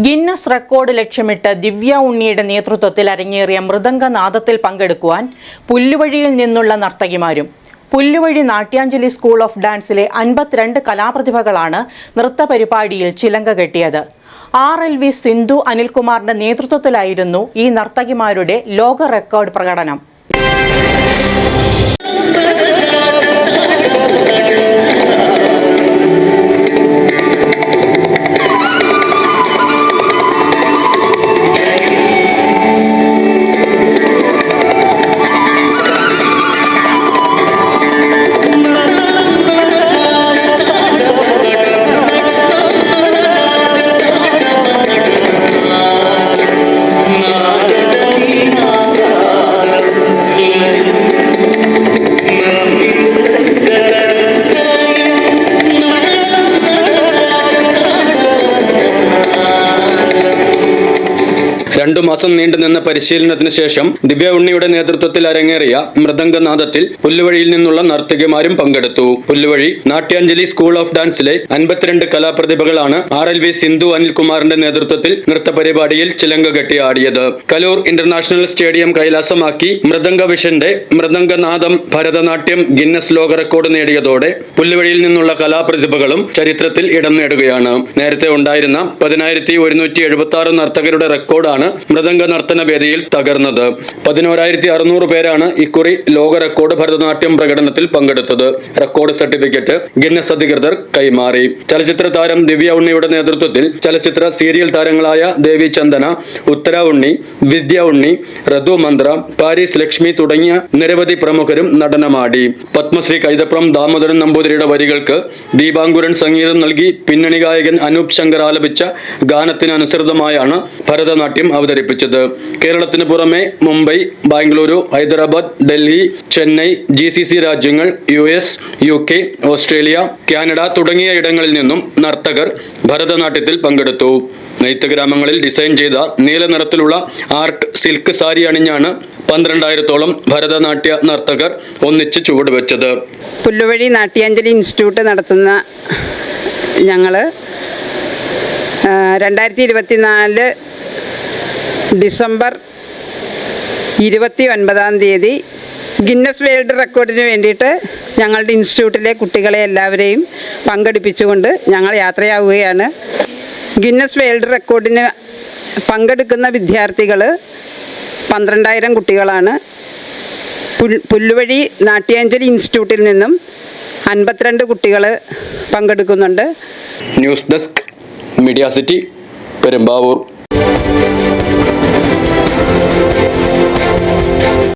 Guinness record ലക്ഷ്യമിട്ട് ദിവ്യ ഉണ്ണിയുടെ നേതൃത്വത്തിൽ അരങ്ങേറിയ മൃദംഗനാദത്തിൽ പങ്കെടുക്കുവാൻ പുല്ലുവഴിയിൽ നിന്നുള്ള നർത്തകിമാരും പുല്ലുവഴി നാട്യാഞ്ജലി സ്കൂൾ ഓഫ് ഡാൻസിലെ 52 കലാപ്രതിഭകളാണ് നൃത്തപരിപാടിയിൽ ചിലങ്ക കെട്ടിയത്. RLV സിന്ധു അനിൽകുമാറിന്റെ നേതൃത്വത്തിലായിരുന്നു ഈ നർത്തകിമാരുടെ ലോക റെക്കോർഡ് പ്രകടനം. രണ്ടു മാസം നീണ്ടുനിന്ന പരിശീലനത്തിന് ശേഷം ദിവ്യ ഉണ്ണിയുടെ നേതൃത്വത്തിൽ അരങ്ങേറിയ മൃദംഗനാദത്തിൽ പുല്ലുവഴിയിൽ നിന്നുള്ള നർത്തകിമാരും പങ്കെടുത്തു. പുല്ലുവഴി നാട്യാഞ്ജലി സ്കൂൾ ഓഫ് ഡാൻസിലെ 52 കലാപ്രതിഭകളാണ് RLV സിന്ധു അനിൽകുമാറിന്റെ നേതൃത്വത്തിൽ നൃത്തപരിപാടിയിൽ ചിലങ്ക കെട്ടി ആടിയത്. കലൂർ ഇന്റർനാഷണൽ സ്റ്റേഡിയം കൈലാസമാക്കി മൃദംഗ വിഷന്റെ മൃദംഗനാദം ഭരതനാട്യം ഗിന്നസ് ലോക റെക്കോർഡ് നേടിയതോടെ പുല്ലുവഴിയിൽ നിന്നുള്ള കലാപ്രതിഭകളും ചരിത്രത്തിൽ ഇടം നേടുകയാണ്. നേരത്തെ ഉണ്ടായിരുന്ന 10,176 നർത്തകരുടെ റെക്കോർഡാണ് മൃദംഗ നർത്തന വേദിയിൽ തകർന്നത്. 11,600 പേരാണ് ഇക്കുറി ലോക റെക്കോർഡ് ഭരതനാട്യം പ്രകടനത്തിൽ പങ്കെടുത്തത്. റെക്കോർഡ് സർട്ടിഫിക്കറ്റ് ഗിന്നസ് അധികൃതർ കൈമാറി. ചലച്ചിത്ര താരം ദിവ്യ ഉണ്ണിയുടെ നേതൃത്വത്തിൽ ചലച്ചിത്ര സീരിയൽ താരങ്ങളായ ദേവി ചന്ദന, ഉത്തര ഉണ്ണി, വിദ്യ ഉണ്ണി, ഋതു മന്ത്ര, പാരീസ് ലക്ഷ്മി തുടങ്ങിയ നിരവധി പ്രമുഖരും നടനമാടി. പത്മശ്രീ കൈതപ്രം ദാമോദരൻ നമ്പൂതിരിയുടെ വരികൾക്ക് ദീപാങ്കുരൻ സംഗീതം നൽകി പിന്നണി ഗായകൻ അനൂപ് ശങ്കർ ആലപിച്ച ഗാനത്തിനനുസൃതമായാണ് ഭരതനാട്യം അവതരിപ്പിച്ചത്. കേരളത്തിന് പുറമെ മുംബൈ, ബാംഗ്ലൂരു, ഹൈദരാബാദ്, ഡൽഹി, ചെന്നൈ, GCC രാജ്യങ്ങൾ, US, UK, ഓസ്ട്രേലിയ, കാനഡ തുടങ്ങിയ ഇടങ്ങളിൽ നിന്നും നർത്തകർ ഭരതനാട്യത്തിൽ പങ്കെടുത്തു. നെയ്ത്ത് ഗ്രാമങ്ങളിൽ ഡിസൈൻ ചെയ്ത നീല നിറത്തിലുള്ള ആർട്ട് സിൽക്ക് സാരി അണിഞ്ഞാണ് 12,000-ഓളം ഭരതനാട്യ നർത്തകർ ഒന്നിച്ച് ചുവടുവെച്ചത്. പുല്ലുവഴി നാട്യാഞ്ജലി ഇൻസ്റ്റിറ്റ്യൂട്ട് നടത്തുന്ന ഞങ്ങൾ 2024 ഡിസംബർ 29-ാം തീയതി ഗിന്നസ് വേൾഡ് റെക്കോർഡിന് വേണ്ടിയിട്ട് ഞങ്ങളുടെ ഇൻസ്റ്റിറ്റ്യൂട്ടിലെ കുട്ടികളെ എല്ലാവരെയും പങ്കെടുപ്പിച്ചുകൊണ്ട് ഞങ്ങൾ യാത്രയാവുകയാണ്. ഗിന്നസ് വേൾഡ് റെക്കോർഡിന് പങ്കെടുക്കുന്ന വിദ്യാർത്ഥികൾ 12,000 കുട്ടികളാണ്. പുല്ലുവഴി നാട്യാഞ്ജലി ഇൻസ്റ്റിറ്റ്യൂട്ടിൽ നിന്നും 52 കുട്ടികൾ പങ്കെടുക്കുന്നുണ്ട്. News desk media city, Perumbavoor.